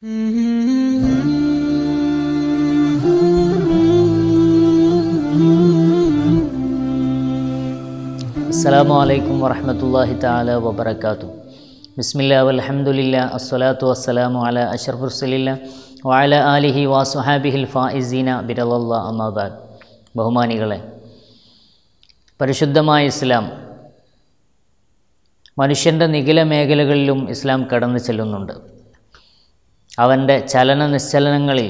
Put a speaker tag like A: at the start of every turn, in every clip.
A: അസ്സലാമു അലൈക്കും വറഹ്മത്തുള്ളാഹി തആല വബറകാതുഹു. ബിസ്മില്ലാഹി വൽഹംദുലില്ലാഹി അസ്സലാത്തു വസ്സലാമു അലാ അഷ്റഫിർ റസൂലില്ലാഹി വഅലാ ആലിഹി വസ്വഹാബിഹിൽ ഫായിസീന ബിറളില്ലാഹി അമ്മാ ബഅദ്. ബഹുമാനികളെ, പരിശുദ്ധമായ ഇസ്ലാം മനുഷ്യൻ്റെ നിഖില മേഖലകളിലും ഇസ്ലാം കടന്നു ചെല്ലുന്നുണ്ട്. അവൻ്റെ ചലന നിശ്ചലനങ്ങളിൽ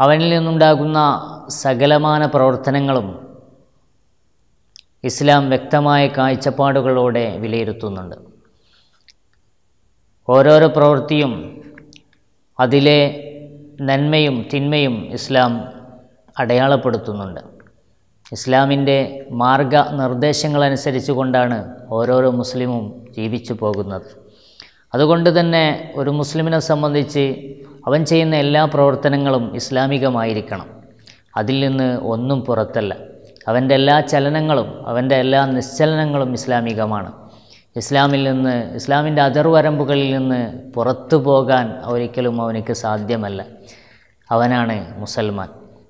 A: അവനിൽ നിന്നുണ്ടാകുന്ന സകലമാന പ്രവർത്തനങ്ങളും ഇസ്ലാം വ്യക്തമായ കാഴ്ചപ്പാടുകളോടെ വിലയിരുത്തുന്നുണ്ട്. ഓരോരോ പ്രവൃത്തിയും അതിലെ നന്മയും തിന്മയും ഇസ്ലാം അടയാളപ്പെടുത്തുന്നുണ്ട്. ഇസ്ലാമിൻ്റെ മാർഗനിർദ്ദേശങ്ങളനുസരിച്ച് കൊണ്ടാണ് ഓരോരോ മുസ്ലിമും ജീവിച്ചു പോകുന്നത്. അതുകൊണ്ട് തന്നെ ഒരു മുസ്ലിമിനെ സംബന്ധിച്ച് അവൻ ചെയ്യുന്ന എല്ലാ പ്രവർത്തനങ്ങളും ഇസ്ലാമികമായിരിക്കണം. അതിൽ നിന്ന് ഒന്നും പുറത്തല്ല. അവൻ്റെ എല്ലാ ചലനങ്ങളും അവൻ്റെ എല്ലാ നിശ്ചലനങ്ങളും ഇസ്ലാമികമാണ്. ഇസ്ലാമിൽ നിന്ന്, ഇസ്ലാമിൻ്റെ അതിർവരമ്പുകളിൽ നിന്ന് പുറത്തു പോകാൻ ഒരിക്കലും അവനക്ക് സാധ്യമല്ല. അവനാണ് മുസൽമാൻ.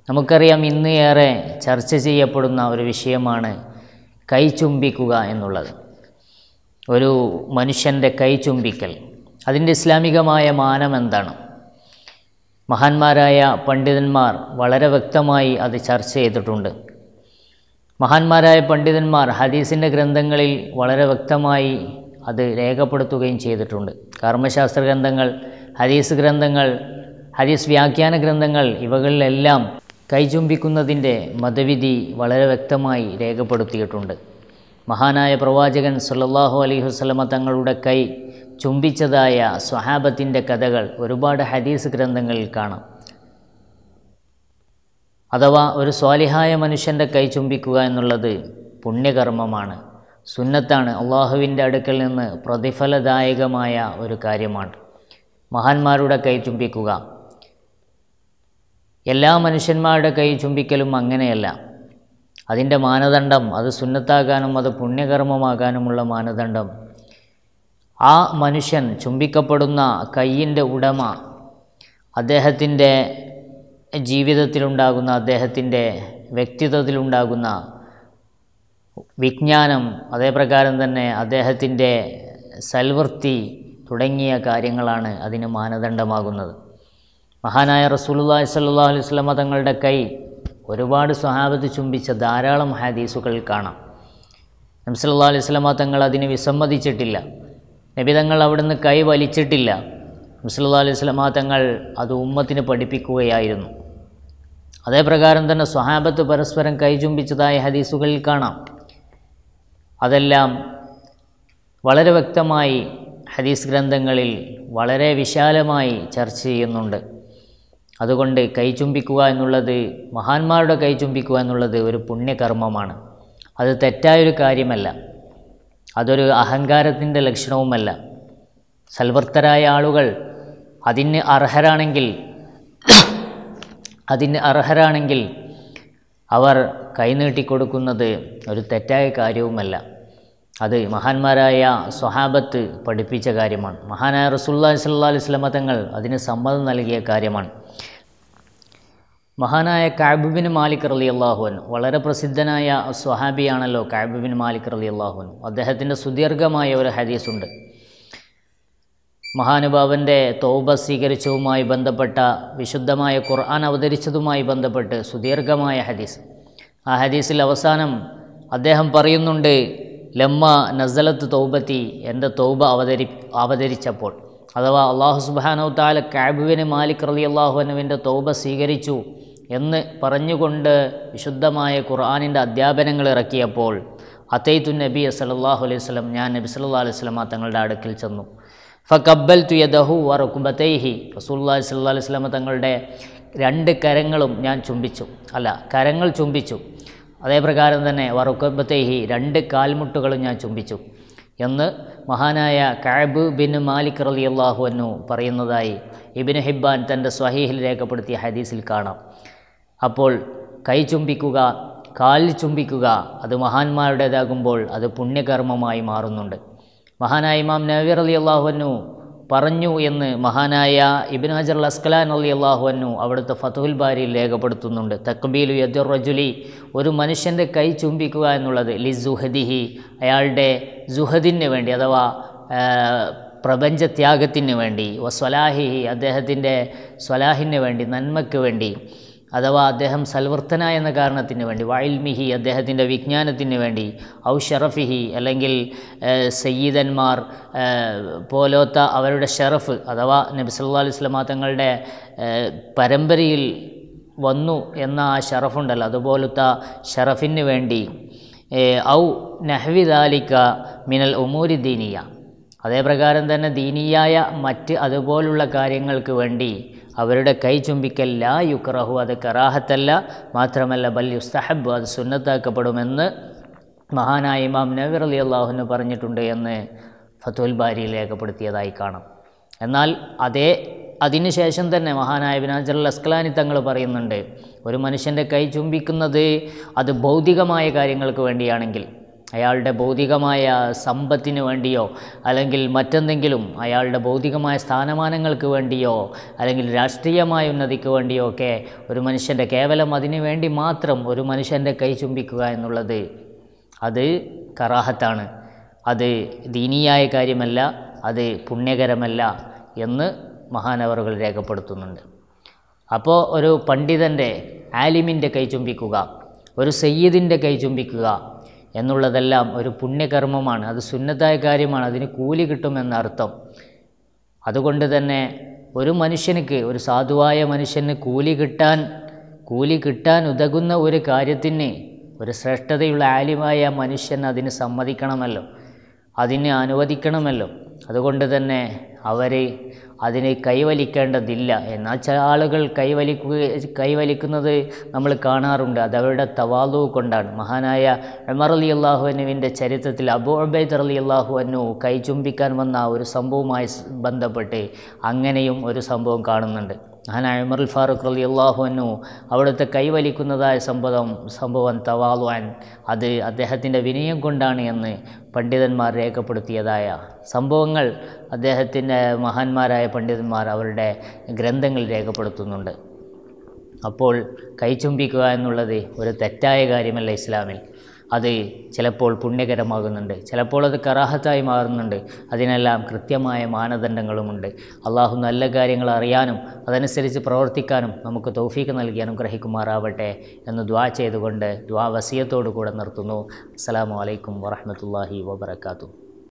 A: നമുക്കറിയാം, ഇന്ന് ഏറെ ചർച്ച ചെയ്യപ്പെടുന്ന ഒരു വിഷയമാണ് കൈ ചുംബിക്കുക എന്നുള്ളത്. ഒരു മനുഷ്യൻ്റെ കൈ ചുംബിക്കൽ, അതിൻ്റെ ഇസ്ലാമികമായ മാനം എന്താണ്? മഹാന്മാരായ പണ്ഡിതന്മാർ വളരെ വ്യക്തമായി അത് ചർച്ച ചെയ്തിട്ടുണ്ട്. മഹാന്മാരായ പണ്ഡിതന്മാർ ഹദീസിൻ്റെ ഗ്രന്ഥങ്ങളിൽ വളരെ വ്യക്തമായി അത് രേഖപ്പെടുത്തുകയും ചെയ്തിട്ടുണ്ട്. കർമ്മശാസ്ത്ര ഗ്രന്ഥങ്ങൾ, ഹദീസ് ഗ്രന്ഥങ്ങൾ, ഹദീസ് വ്യാഖ്യാന ഗ്രന്ഥങ്ങൾ, ഇവകളിലെല്ലാം കൈ ചുംബിക്കുന്നതിൻ്റെ മതവിധി വളരെ വ്യക്തമായി രേഖപ്പെടുത്തിയിട്ടുണ്ട്. മഹാനായ പ്രവാചകൻ സല്ലല്ലാഹു അലൈഹി വസല്ലമ തങ്ങളുടെ കൈ ചുംബിച്ചതായ സ്വഹാബത്തിൻ്റെ കഥകൾ ഒരുപാട് ഹദീസ് ഗ്രന്ഥങ്ങളിൽ കാണാം. അഥവാ ഒരു സ്വാലിഹായ മനുഷ്യൻ്റെ കൈ ചുംബിക്കുക എന്നുള്ളത് പുണ്യകർമ്മമാണ്, സുന്നത്താണ്, അള്ളാഹുവിൻ്റെ അടുക്കൽ നിന്ന് പ്രതിഫലദായകമായ ഒരു കാര്യമാണ്. മഹാന്മാരുടെ കൈ ചുംബിക്കുക. എല്ലാ മനുഷ്യന്മാരുടെ കൈ ചുംബിക്കലും അങ്ങനെയല്ല. അതിൻ്റെ മാനദണ്ഡം, അത് സുന്നത്താകാനും അത് പുണ്യകർമ്മമാകാനുമുള്ള മാനദണ്ഡം, ആ മനുഷ്യൻ ചുംബിക്കപ്പെടുന്ന കയ്യിൻ്റെ ഉടമ അദ്ദേഹത്തിൻ്റെ ജീവിതത്തിലുണ്ടാകുന്ന, അദ്ദേഹത്തിൻ്റെ വ്യക്തിത്വത്തിലുണ്ടാകുന്ന വിജ്ഞാനം, അതേപ്രകാരം തന്നെ അദ്ദേഹത്തിൻ്റെ സൽവൃത്തി തുടങ്ങിയ കാര്യങ്ങളാണ് അതിന് മാനദണ്ഡമാകുന്നത്. മഹാനായ റസൂലുള്ളാഹി സ്വല്ലല്ലാഹു അലൈഹി വസല്ലമ തങ്ങളുടെ കൈ ഒരുപാട് സ്വഹാബത്ത് ചുംബിച്ച ധാരാളം ഹദീസുകളിൽ കാണാം. നബി സല്ലല്ലാഹു അലൈഹി വസല്ലമ തങ്ങൾ അതിന് വിസമ്മതിച്ചിട്ടില്ല. നബി തങ്ങൾ അവിടുന്ന് കൈ വലിച്ചിട്ടില്ല. നബി സല്ലല്ലാഹു അലൈഹി വസല്ലമ തങ്ങൾ അത് ഉമ്മത്തിന് പഠിപ്പിക്കുകയായിരുന്നു. അതേപ്രകാരം തന്നെ സ്വഹാബത്ത് പരസ്പരം കൈ ചുംബിച്ചതായ ഹദീസുകളിൽ കാണാം. അതെല്ലാം വളരെ വ്യക്തമായി ഹദീസ് ഗ്രന്ഥങ്ങളിൽ വളരെ വിശാലമായി ചർച്ച ചെയ്യുന്നുണ്ട്. അതുകൊണ്ട് കൈ ചുംബിക്കുക എന്നുള്ളത്, മഹാന്മാരുടെ കൈ ചുംബിക്കുക എന്നുള്ളത് ഒരു പുണ്യകർമ്മമാണ്. അത് തെറ്റായൊരു കാര്യമല്ല, അതൊരു അഹങ്കാരത്തിൻ്റെ ലക്ഷണവുമല്ല. സൽവൃത്തരായ ആളുകൾ അതിന് അർഹരാണെങ്കിൽ അവർ കൈനീട്ടിക്കൊടുക്കുന്നത് ഒരു തെറ്റായ കാര്യവുമല്ല. അത് മഹാന്മാരായ സ്വഹാബത്ത് പഠിപ്പിച്ച കാര്യമാണ്. മഹാനായ റസൂലുള്ളാഹി സ്വല്ലല്ലാഹു അലൈഹി വസല്ലമ തങ്ങൾ അതിന് സമ്മതം നൽകിയ കാര്യമാണ്. മഹാനായ കഅബ് ബിൻ മാലിക് റളിയല്ലാഹു അൻഹു, വളരെ പ്രസിദ്ധനായ സ്വഹാബിയാണല്ലോ കഅബ് ബിൻ മാലിക് റളിയല്ലാഹു അൻഹു. അദ്ദേഹത്തിൻ്റെ സുദീർഘമായ ഒരു ഹദീസുണ്ട്. മഹാനുഭാവൻ്റെ തൗബ സ്വീകരിച്ചതുമായി ബന്ധപ്പെട്ട, വിശുദ്ധമായ ഖുർആൻ അവതരിച്ചതുമായി ബന്ധപ്പെട്ട് സുദീർഘമായ ഹദീസ്. ആ ഹദീസിൽ അവസാനം അദ്ദേഹം പറയുന്നുണ്ട്, ലമ്മ നസലത്ത് തൗബത്തി, എൻ്റെ തൗബ അവതരിച്ചപ്പോൾ, അഥവാ അല്ലാഹു സുബ്ഹാനഹു തആല കഅബ് ബിൻ മാലിക് റളിയല്ലാഹു അൻഹുവിൻ്റെ തൗബ സ്വീകരിച്ചു എന്ന് പറഞ്ഞുകൊണ്ട് വിശുദ്ധമായ ഖുർആനിൻ്റെ അധ്യാപനങ്ങൾ ഇറക്കിയപ്പോൾ, അതൈതു നബി സല്ലല്ലാഹു അലൈഹി വസല്ലം, ഞാൻ നബി സല്ലല്ലാഹു അലൈഹി വസല്ലം തങ്ങളുടെ അടുക്കൽ ചെന്നു. ഫഖബ്ബൽതു യദഹു വറുക്ബതൈഹി, റസൂലുള്ളാഹി സ്വല്ലല്ലാഹു അലൈഹി വസല്ലം തങ്ങളുടെ രണ്ട് കരങ്ങളും ഞാൻ ചുംബിച്ചു, കരങ്ങൾ ചുംബിച്ചു. അതേപ്രകാരം തന്നെ വറുക്ബതൈഹി, രണ്ട് കാൽമുട്ടുകളും ഞാൻ ചുംബിച്ചു എന്ന് മഹാനായ കഅബ് ബിൻ മാലിക് റളിയല്ലാഹു അൻഹു പറയുന്നതായി ഇബ്നു ഹിബ്ബാൻ തൻ്റെ സ്വഹീഹിൽ രേഖപ്പെടുത്തിയ ഹദീസിൽ കാണാം. അപ്പോൾ കൈ ചുംബിക്കുക, കാൽ ചുംബിക്കുക, അത് മഹാന്മാരുടേതാകുമ്പോൾ അത് പുണ്യകർമ്മമായി മാറുന്നുണ്ട്. മഹാനായ ഇമാം നവവി റളിയല്ലാഹു അൻഹു പറഞ്ഞു എന്ന് മഹാനായ ഇബ്നു ഹജർ അൽ അസ്കലാനി റളിയല്ലാഹു അൻഹു അവിടുത്തെ ഫത്ഹുൽ ബാരിയിൽ രേഖപ്പെടുത്തുന്നുണ്ട്. തഖ്ബീലു യദിർ റജുലി, ഒരു മനുഷ്യൻ്റെ കൈ ചുംബിക്കുക എന്നുള്ളത് ലിസുഹദിഹി, അയാളുടെ സുഹദിന് വേണ്ടി അഥവാ പ്രപഞ്ചത്യാഗത്തിന് വേണ്ടി, വസ്വലാഹിഹി, അദ്ദേഹത്തിൻ്റെ സ്വലാഹിന് വേണ്ടി, നന്മയ്ക്ക് വേണ്ടി, അഥവാ അദ്ദേഹം സൽവൃത്തനായ എന്ന കാരണത്തിന് വേണ്ടി, വഇൽമിഹി, അദ്ദേഹത്തിൻ്റെ വിജ്ഞാനത്തിന് വേണ്ടി, ഔ ഷറഫിഹി, അല്ലെങ്കിൽ സയ്യിദന്മാർ പോലത്തെ അവരുടെ ഷറഫ് അഥവാ നബി സല്ലല്ലാഹു അലൈഹി വസല്ലം തങ്ങളുടെ പരമ്പരയിൽ വന്നു എന്ന ആ ഷറഫുണ്ടല്ലോ, അതുപോലത്തെ ഷറഫിന് വേണ്ടി, ഔ നഹ്വി ദാലിക മിനൽ ഉമൂരി ദീനിയ, അതേപ്രകാരം തന്നെ ദീനിയായ മറ്റ് അതുപോലുള്ള കാര്യങ്ങൾക്ക് വേണ്ടി അവരുടെ കൈ ചുംബിക്കൽ ലാ യുക്റഹു, അത് കറാഹത്തല്ല, മാത്രമല്ല ബൽ യുസ്തഹബ്, അത് സുന്നത്താക്കപ്പെടുമെന്ന് മഹാനായ ഇമാം നവവി റളിയല്ലാഹു അൻഹു പറഞ്ഞിട്ടുണ്ട് എന്ന് ഫത്ഹുൽ ബാരിയിൽ രേഖപ്പെടുത്തിയതായി കാണാം. എന്നാൽ അതിനുശേഷം തന്നെ മഹാനായ ഇബ്നു ഹജർ അൽ അസ്കലാനി തങ്ങൾ പറയുന്നുണ്ട്, ഒരു മനുഷ്യൻ്റെ കൈ ചുംബിക്കുന്നത് അത് ഭൗതികമായ കാര്യങ്ങൾക്ക് വേണ്ടിയാണെങ്കിൽ, അയാളുടെ ഭൗതികമായ സമ്പത്തിന് വേണ്ടിയോ അല്ലെങ്കിൽ മറ്റെന്തെങ്കിലും അയാളുടെ ഭൗതികമായ സ്ഥാനമാനങ്ങൾക്ക് വേണ്ടിയോ അല്ലെങ്കിൽ രാഷ്ട്രീയമായ ഉന്നതിക്ക് വേണ്ടിയോ ഒക്കെ ഒരു മനുഷ്യൻ്റെ കേവലം അതിനു വേണ്ടി മാത്രം ഒരു മനുഷ്യൻ്റെ കൈ ചുംബിക്കുക എന്നുള്ളത് അത് കറാഹത്താണ്, അത് ദീനിയായ കാര്യമല്ല, അത് പുണ്യകരമല്ല എന്ന് മഹാനവറുകൾ രേഖപ്പെടുത്തുന്നുണ്ട്. അപ്പോൾ ഒരു പണ്ഡിതൻ്റെ ആലിമിൻ്റെ കൈ ചുംബിക്കുക, ഒരു സയ്യിദിൻ്റെ കൈ ചുംബിക്കുക എന്നുള്ളതെല്ലാം ഒരു പുണ്യകർമ്മമാണ്, അത് സുന്നത്തായ കാര്യമാണ്, അതിന് കൂലി കിട്ടുമെന്നർത്ഥം. അതുകൊണ്ട് തന്നെ ഒരു മനുഷ്യനിക്ക്, ഒരു സാധുവായ മനുഷ്യന് കൂലി കിട്ടാൻ ഉതകുന്ന ഒരു കാര്യത്തിന് ഒരു ശ്രേഷ്ഠതയുള്ള ആലിമായ മനുഷ്യൻ അതിന് സമ്മതിക്കണമല്ലോ, അതിന് അനുവദിക്കണമല്ലോ. അതുകൊണ്ട് തന്നെ അവർ അതിന് കൈവലിക്കേണ്ടതില്ല. എന്നാൽ ചില ആളുകൾ കൈവലിക്കുന്നത് നമ്മൾ കാണാറുണ്ട്, അത് അവരുടെ തവാളു കൊണ്ടാണ്. മഹാനായ ഉമർ റളിയല്ലാഹു അൻഹുവിൻ്റെ ചരിത്രത്തിൽ അബൂ ഉബൈദ റളിയല്ലാഹു അൻഹു കൈ ചുംബിക്കാൻ വന്ന ഒരു സംഭവവുമായി ബന്ധപ്പെട്ട് അങ്ങനെയും ഒരു സംഭവം കാണുന്നുണ്ട്. മഹാനായ ഉമർ ഫാറൂഖ് റളിയല്ലാഹു അൻഹു അവിടുത്തെ കൈവലിക്കുന്നതായ സംഭവം തവാളുഅൻ, അത് അദ്ദേഹത്തിൻ്റെ വിനയം കൊണ്ടാണ് എന്ന് പണ്ഡിതന്മാർ രേഖപ്പെടുത്തിയതായ സംഭവങ്ങൾ അദ്ദേഹത്തിൻ്റെ മഹാന്മാരായ പണ്ഡിതന്മാർ അവരുടെ ഗ്രന്ഥങ്ങളിൽ രേഖപ്പെടുത്തുന്നുണ്ട്. അപ്പോൾ കൈ ചുംബിക്കുക എന്നുള്ളത് ഒരു തെറ്റായ കാര്യമല്ല ഇസ്ലാമിൽ. അത് ചിലപ്പോൾ പുണ്യകരമാകുന്നുണ്ട്, ചിലപ്പോൾ അത് കറാഹത്തായി മാറുന്നുണ്ട്. അതിനെല്ലാം കൃത്യമായ മാനദണ്ഡങ്ങളുമുണ്ട്. അള്ളാഹു നല്ല കാര്യങ്ങൾ അറിയാനും അതനുസരിച്ച് പ്രവർത്തിക്കാനും നമുക്ക് തൗഫീഖ് നൽകി അനുഗ്രഹിക്കുമാറാവട്ടെ എന്ന് ദുആ ചെയ്തുകൊണ്ട് വസിയത്തോടു കൂടെ നിർത്തുന്നു. അസ്സലാമു അലൈക്കും വറഹ്മത്തുള്ളാഹി വബറകാതുഹു.